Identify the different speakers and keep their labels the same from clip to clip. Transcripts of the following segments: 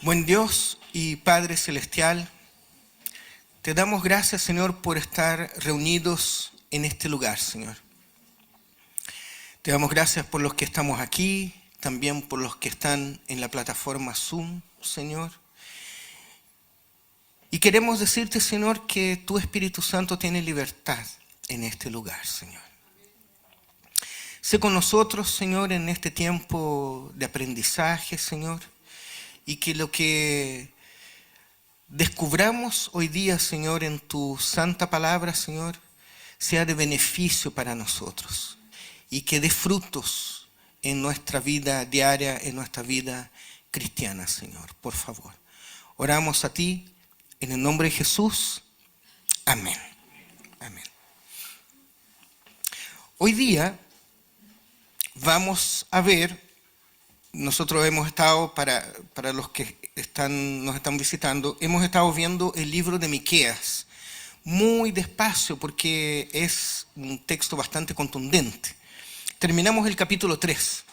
Speaker 1: Buen Dios y Padre Celestial, te damos gracias, Señor, por estar reunidos en este lugar, Señor. Te damos gracias por los que estamos aquí, también por los que están en la plataforma Zoom, Señor. Y queremos decirte, Señor, que tu Espíritu Santo tiene libertad en este lugar, Señor. Sé con nosotros, Señor, en este tiempo de aprendizaje, Señor. Y que lo que descubramos hoy día, Señor, en tu santa palabra, Señor, sea de beneficio para nosotros. Y que dé frutos en nuestra vida diaria, en nuestra vida cristiana, Señor. Por favor. Oramos a ti en el nombre de Jesús. Amén. Amén. Hoy día vamos a ver. Nosotros hemos estado, para los que nos están visitando, hemos estado viendo el libro de Miqueas muy despacio porque es un texto bastante contundente. Terminamos el capítulo 3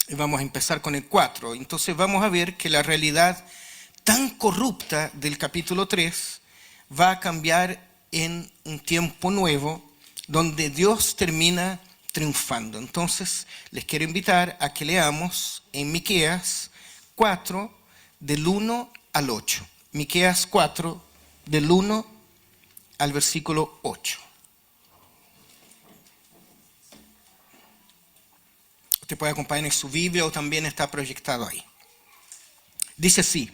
Speaker 1: y vamos a empezar con el 4. Entonces vamos a ver que la realidad tan corrupta del capítulo 3 va a cambiar en un tiempo nuevo donde Dios termina triunfando. Entonces les quiero invitar a que leamos en Miqueas 4 del 1 al 8. Miqueas 4 del 1 al versículo 8. Usted puede acompañar en su Biblia o también está proyectado ahí. Dice así: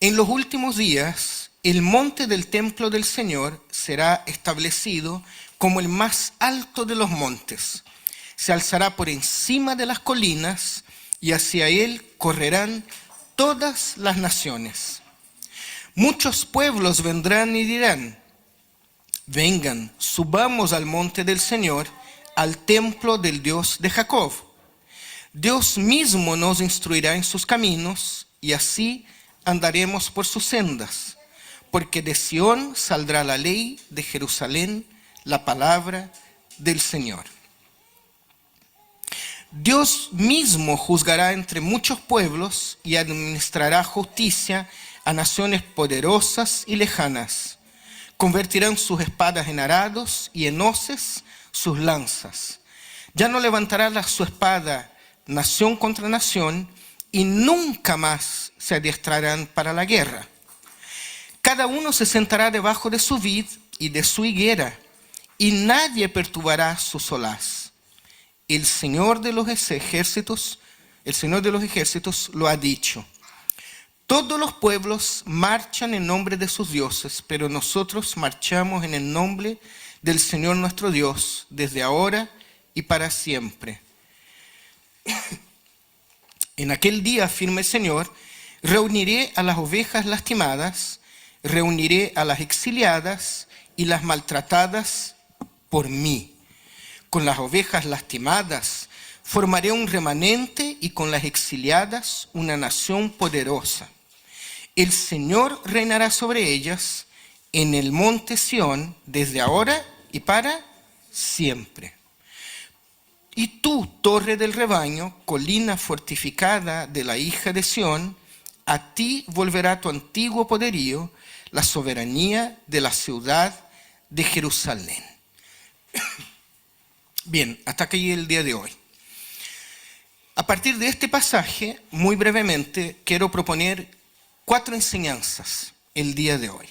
Speaker 1: en los últimos días el monte del templo del Señor será establecido como el más alto de los montes. Se alzará por encima de las colinas y hacia él correrán todas las naciones. Muchos pueblos vendrán y dirán: vengan, subamos al monte del Señor, al templo del Dios de Jacob. Dios mismo nos instruirá en sus caminos y así andaremos por sus sendas. Porque de Sión saldrá la ley, de Jerusalén la palabra del Señor. Dios mismo juzgará entre muchos pueblos y administrará justicia a naciones poderosas y lejanas. Convertirán sus espadas en arados y en hoces sus lanzas. Ya no levantará su espada nación contra nación y nunca más se adiestrarán para la guerra. Cada uno se sentará debajo de su vid y de su higuera, y nadie perturbará su solaz. El Señor de los ejércitos lo ha dicho. Todos los pueblos marchan en nombre de sus dioses, pero nosotros marchamos en el nombre del Señor nuestro Dios, desde ahora y para siempre. En aquel día, afirma el Señor, reuniré a las ovejas lastimadas, reuniré a las exiliadas y las maltratadas por mí. Con las ovejas lastimadas formaré un remanente y con las exiliadas una nación poderosa. El Señor reinará sobre ellas en el monte Sión desde ahora y para siempre. Y tú, torre del rebaño, colina fortificada de la hija de Sión, a ti volverá tu antiguo poderío, la soberanía de la ciudad de Jerusalén. Bien, hasta aquí el día de hoy. A partir de este pasaje, muy brevemente, quiero proponer 4 enseñanzas el día de hoy.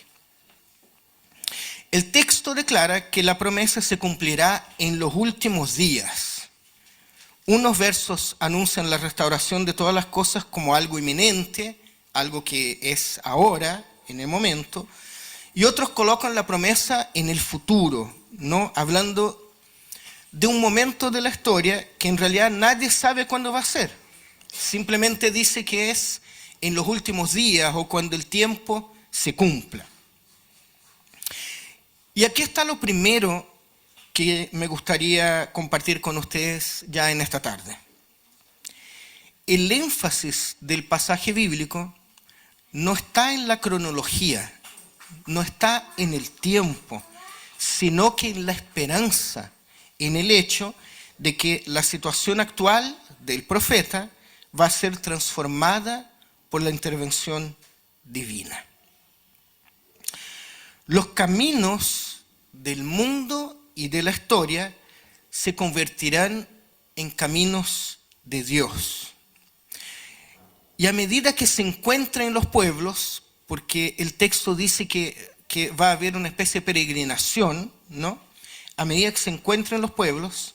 Speaker 1: El texto declara que la promesa se cumplirá en los últimos días. Unos versos anuncian la restauración de todas las cosas como algo inminente, algo que es ahora, en el momento, y otros colocan la promesa en el futuro, ¿no? Hablando de un momento de la historia que en realidad nadie sabe cuándo va a ser. Simplemente dice que es en los últimos días o cuando el tiempo se cumpla. Y aquí está lo primero que me gustaría compartir con ustedes ya en esta tarde. El énfasis del pasaje bíblico no está en la cronología, no está en el tiempo, sino que en la esperanza, en el hecho de que la situación actual del profeta va a ser transformada por la intervención divina. Los caminos del mundo y de la historia se convertirán en caminos de Dios. Y a medida que se encuentren los pueblos, porque el texto dice que va a haber una especie de peregrinación, ¿no? A medida que se encuentren los pueblos,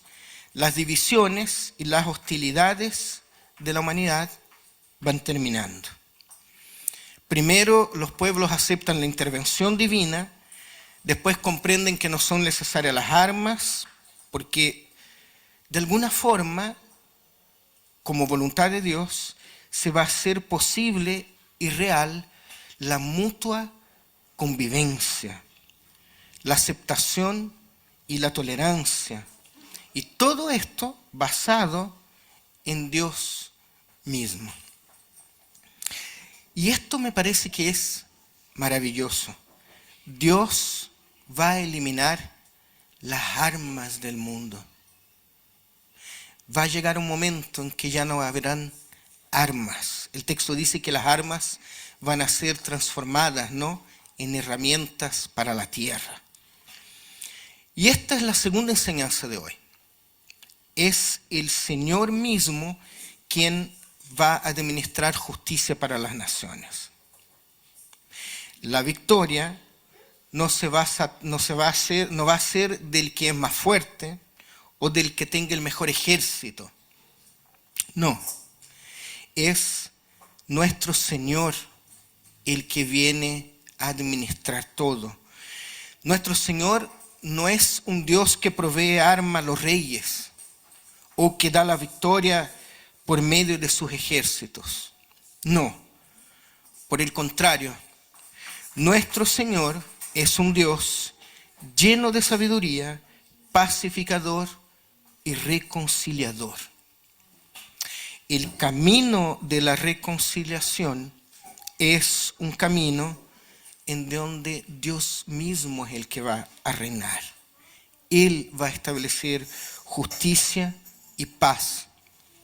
Speaker 1: las divisiones y las hostilidades de la humanidad van terminando. Primero, los pueblos aceptan la intervención divina, después comprenden que no son necesarias las armas, porque de alguna forma, como voluntad de Dios, se va a hacer posible y real la mutua convivencia, la aceptación y la tolerancia. Y todo esto basado en Dios mismo. Y esto me parece que es maravilloso. Dios va a eliminar las armas del mundo. Va a llegar un momento en que ya no habrán armas. El texto dice que las armas van a ser transformadas, ¿no?, en herramientas para la tierra. Y esta es la segunda enseñanza de hoy. Es el Señor mismo quien va a administrar justicia para las naciones. La victoria no va a ser del que es más fuerte o del que tenga el mejor ejército. No, es nuestro Señor el que viene a administrar todo. Nuestro Señor no es un Dios que provee armas a los reyes o que da la victoria por medio de sus ejércitos. No, por el contrario, nuestro Señor es un Dios lleno de sabiduría, pacificador y reconciliador. El camino de la reconciliación es un camino en donde Dios mismo es el que va a reinar. Él va a establecer justicia y paz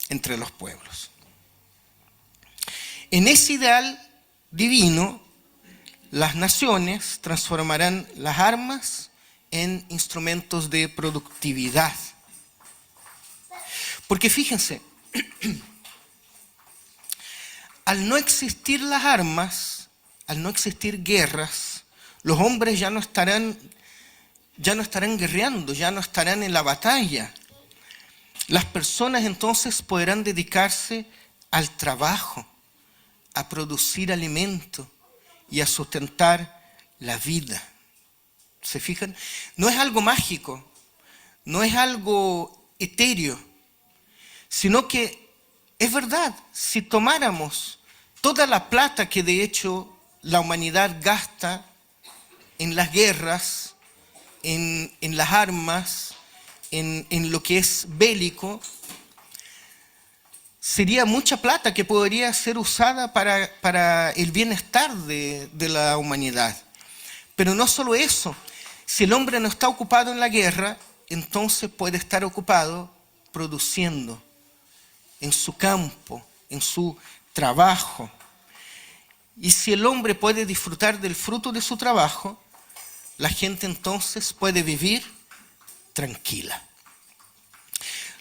Speaker 1: entre los pueblos. En ese ideal divino, las naciones transformarán las armas en instrumentos de productividad. Porque fíjense, al no existir las armas, al no existir guerras, los hombres ya no estarán guerreando, ya no estarán en la batalla. Las personas entonces podrán dedicarse al trabajo, a producir alimento y a sustentar la vida. ¿Se fijan? No es algo mágico, no es algo etéreo, sino que es verdad. Si tomáramos toda la plata que de hecho la humanidad gasta en las guerras, en las armas, en lo que es bélico, sería mucha plata que podría ser usada para el bienestar de la humanidad. Pero no solo eso, si el hombre no está ocupado en la guerra, entonces puede estar ocupado produciendo en su campo, en su trabajo. Y si el hombre puede disfrutar del fruto de su trabajo, la gente entonces puede vivir tranquila.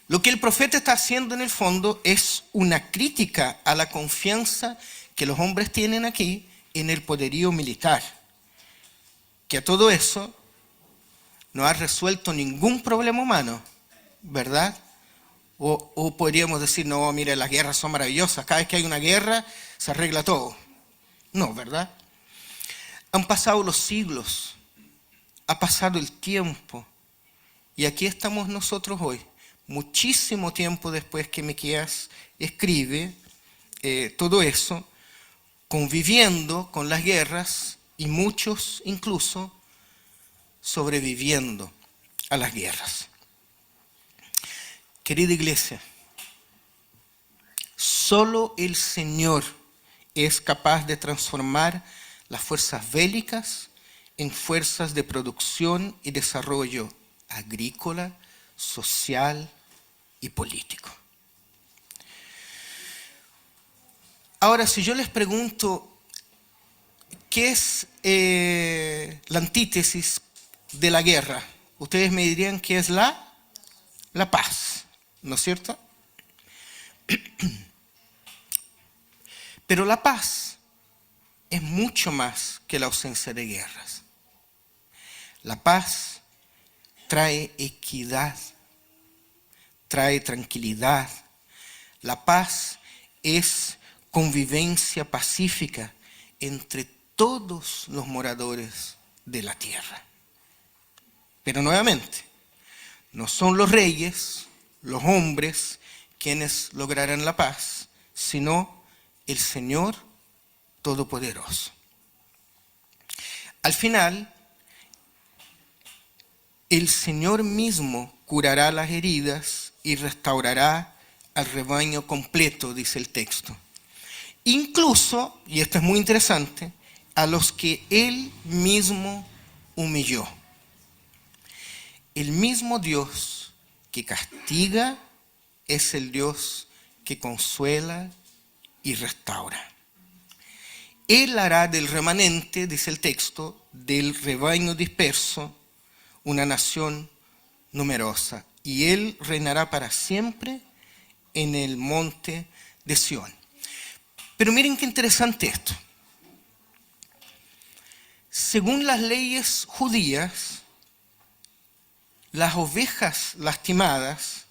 Speaker 1: Lo que el profeta está haciendo en el fondo es una crítica a la confianza que los hombres tienen aquí en el poderío militar, que a todo eso no ha resuelto ningún problema humano, ¿verdad? O podríamos decir, no, mire, las guerras son maravillosas, cada vez que hay una guerra se arregla todo. No, ¿verdad? Han pasado los siglos, ha pasado el tiempo, y aquí estamos nosotros hoy, muchísimo tiempo después que Miqueas escribe todo eso, conviviendo con las guerras y muchos incluso sobreviviendo a las guerras. Querida iglesia, solo el Señor es capaz de transformar las fuerzas bélicas en fuerzas de producción y desarrollo agrícola, social y político. Ahora, si yo les pregunto, ¿qué es la antítesis de la guerra? Ustedes me dirían que es la paz, ¿no es cierto? Pero la paz es mucho más que la ausencia de guerras. La paz trae equidad, trae tranquilidad. La paz es convivencia pacífica entre todos los moradores de la tierra. Pero nuevamente, no son los reyes, los hombres, quienes lograrán la paz, sino el Señor Todopoderoso. Al final, el Señor mismo curará las heridas y restaurará al rebaño completo, dice el texto. Incluso, y esto es muy interesante, a los que Él mismo humilló. El mismo Dios que castiga es el Dios que consuela y restaura. Él hará del remanente, dice el texto, del rebaño disperso, una nación numerosa. Y Él reinará para siempre en el monte de Sión. Pero miren qué interesante esto. Según las leyes judías, las ovejas lastimadas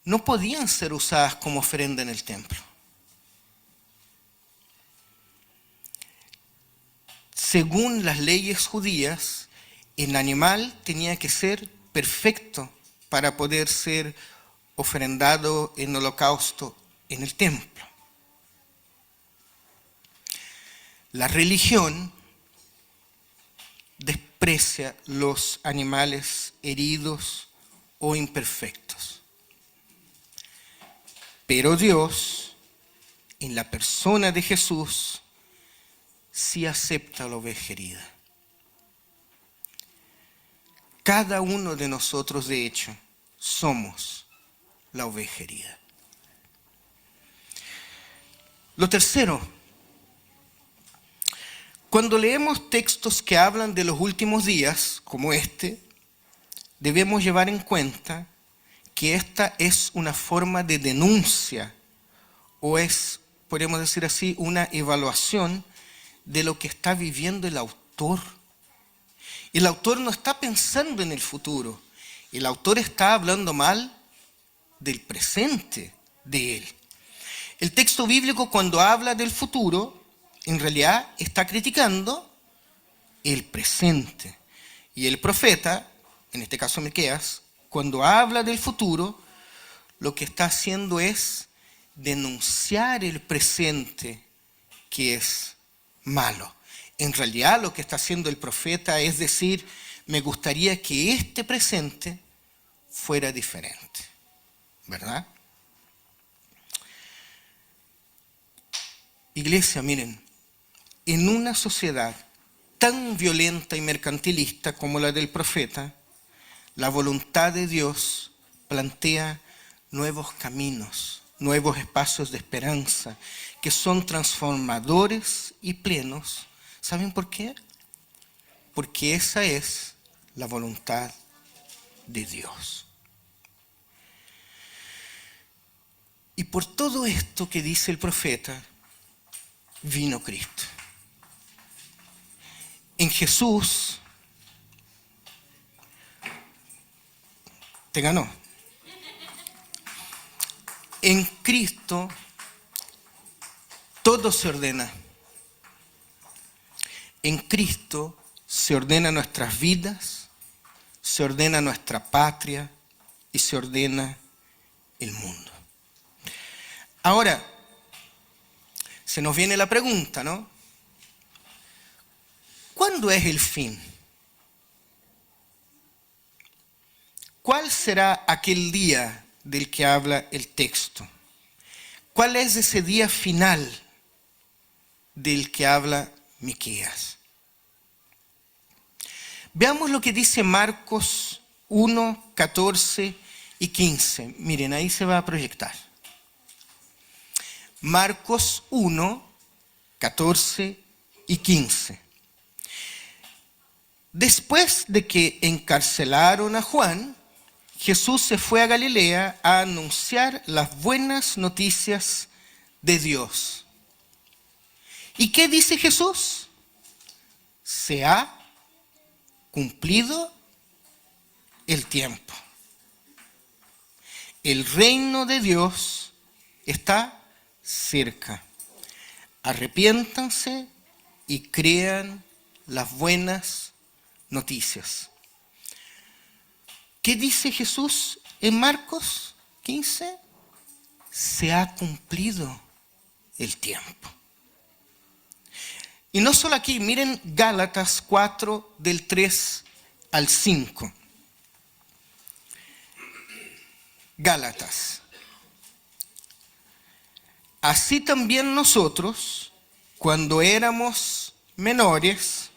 Speaker 1: no podían ser usadas como ofrenda en el templo. Según las leyes judías, el animal tenía que ser perfecto para poder ser ofrendado en holocausto en el templo. La religión desprecia los animales heridos o imperfectos. Pero Dios, en la persona de Jesús, sí acepta la oveja herida. Cada uno de nosotros, de hecho, somos la oveja herida. Lo tercero, cuando leemos textos que hablan de los últimos días, como este, debemos llevar en cuenta que esta es una forma de denuncia, o es, podemos decir así, una evaluación de lo que está viviendo el autor. El autor no está pensando en el futuro, el autor está hablando mal del presente de él. El texto bíblico, cuando habla del futuro, en realidad está criticando el presente. Y el profeta, en este caso Miqueas, cuando habla del futuro, lo que está haciendo es denunciar el presente que es malo. En realidad lo que está haciendo el profeta es decir, me gustaría que este presente fuera diferente, ¿verdad? Iglesia, miren, en una sociedad tan violenta y mercantilista como la del profeta, la voluntad de Dios plantea nuevos caminos, nuevos espacios de esperanza, que son transformadores y plenos. ¿Saben por qué? Porque esa es la voluntad de Dios. Y por todo esto que dice el profeta, vino Cristo. En Jesús te ganó. En Cristo todo se ordena. En Cristo se ordena nuestras vidas, se ordena nuestra patria y se ordena el mundo. Ahora, se nos viene la pregunta, ¿no? ¿Cuándo es el fin? ¿Cuál será aquel día del que habla el texto? ¿Cuál es ese día final del que habla Miqueas? Veamos lo que dice Marcos 1, 14 y 15. Miren, ahí se va a proyectar. Marcos 1, 14 y 15. Después de que encarcelaron a Juan, Jesús se fue a Galilea a anunciar las buenas noticias de Dios. ¿Y qué dice Jesús? Se ha cumplido el tiempo. El reino de Dios está cerca. Arrepiéntanse y crean las buenas noticias. ¿Qué dice Jesús en Marcos 15? Se ha cumplido el tiempo. Y no solo aquí, miren Gálatas 4 del 3 al 5. Gálatas. Así también nosotros, cuando éramos menores,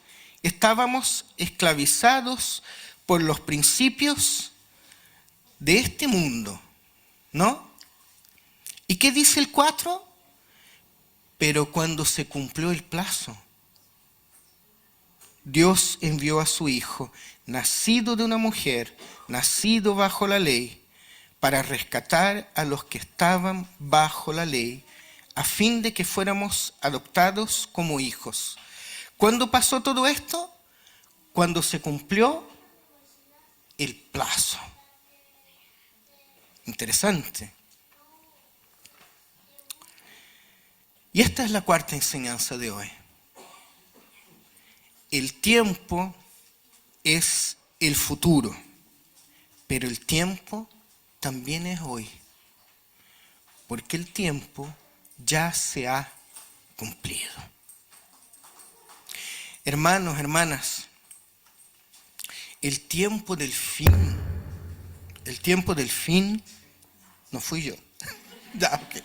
Speaker 1: estábamos esclavizados por los principios de este mundo, ¿no? ¿Y qué dice el 4? Pero cuando se cumplió el plazo, Dios envió a su Hijo, nacido de una mujer, nacido bajo la ley, para rescatar a los que estaban bajo la ley, a fin de que fuéramos adoptados como hijos. ¿Cuándo pasó todo esto? Cuando se cumplió el plazo. Interesante. Y esta es la cuarta enseñanza de hoy. El tiempo es el futuro, pero el tiempo también es hoy, porque el tiempo ya se ha cumplido. Hermanos, hermanas, el tiempo del fin no fui yo. Ya, okay.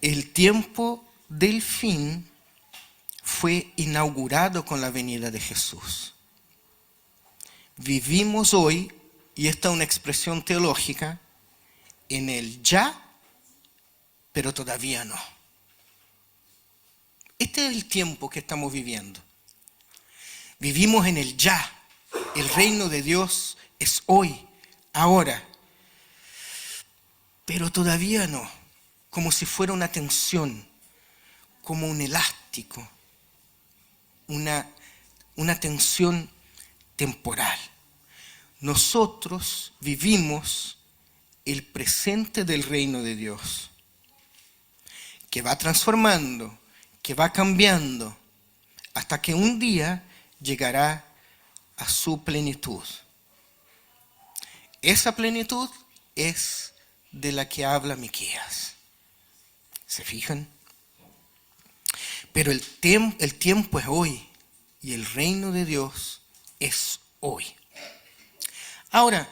Speaker 1: El tiempo del fin fue inaugurado con la venida de Jesús. Vivimos hoy, y esta es una expresión teológica, en el ya, pero todavía no. Este es el tiempo que estamos viviendo. Vivimos en el ya. El reino de Dios es hoy, ahora. Pero todavía no. Como si fuera una tensión, como un elástico, una tensión temporal. Nosotros vivimos el presente del reino de Dios, que va transformando, que va cambiando, hasta que un día llegará a su plenitud. Esa plenitud es de la que habla Miqueas. ¿Se fijan? Pero el tiempo es hoy y el reino de Dios es hoy. Ahora,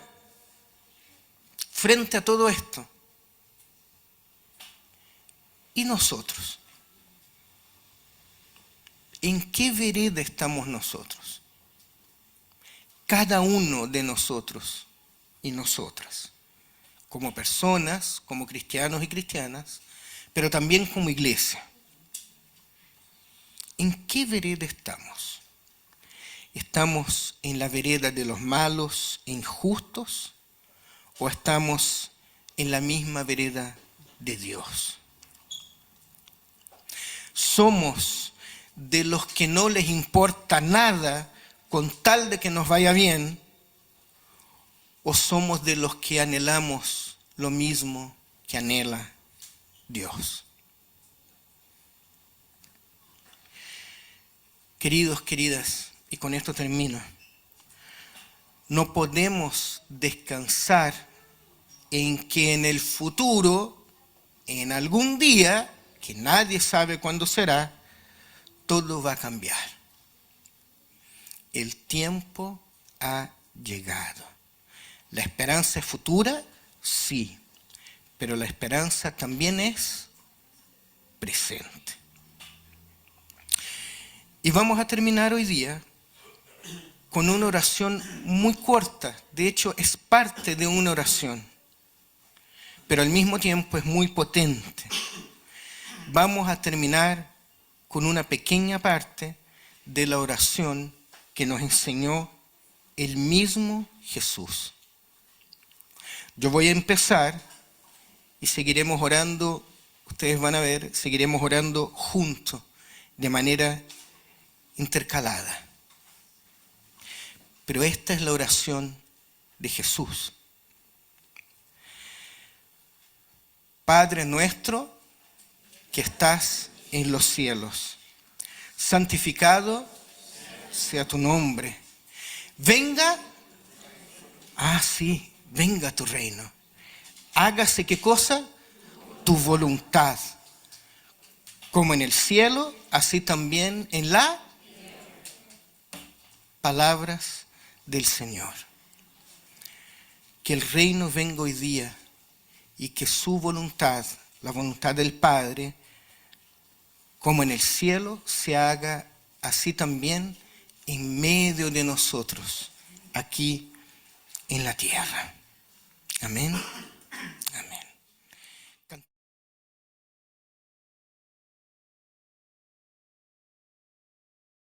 Speaker 1: frente a todo esto, ¿y nosotros? ¿En qué vereda estamos nosotros? Cada uno de nosotros y nosotras, como personas, como cristianos y cristianas, pero también como iglesia. ¿En qué vereda estamos? ¿Estamos en la vereda de los malos e injustos? ¿O estamos en la misma vereda de Dios? ¿Somos de los que no les importa nada con tal de que nos vaya bien? ¿O somos de los que anhelamos lo mismo que anhela Dios? Queridos, queridas, y con esto termino, no podemos descansar en que en el futuro, en algún día, que nadie sabe cuándo será, todo va a cambiar. El tiempo ha llegado. ¿La esperanza es futura? Sí, pero la esperanza también es presente. Y vamos a terminar hoy día con una oración muy corta. De hecho, es parte de una oración. pero al mismo tiempo es muy potente. Vamos a terminar con una pequeña parte de la oración que nos enseñó el mismo Jesús. Yo voy a empezar y seguiremos orando, ustedes van a ver, seguiremos orando juntos, de manera intercalada. Pero esta es la oración de Jesús. Padre nuestro que estás en los cielos, santificado sea tu nombre. Venga, venga tu reino. Hágase, ¿qué cosa? Tu voluntad. Como en el cielo, así también en la palabras del Señor. Que el reino venga hoy día y que su voluntad, la voluntad del Padre, como en el cielo, se haga así también en medio de nosotros, aquí en la tierra. Amén.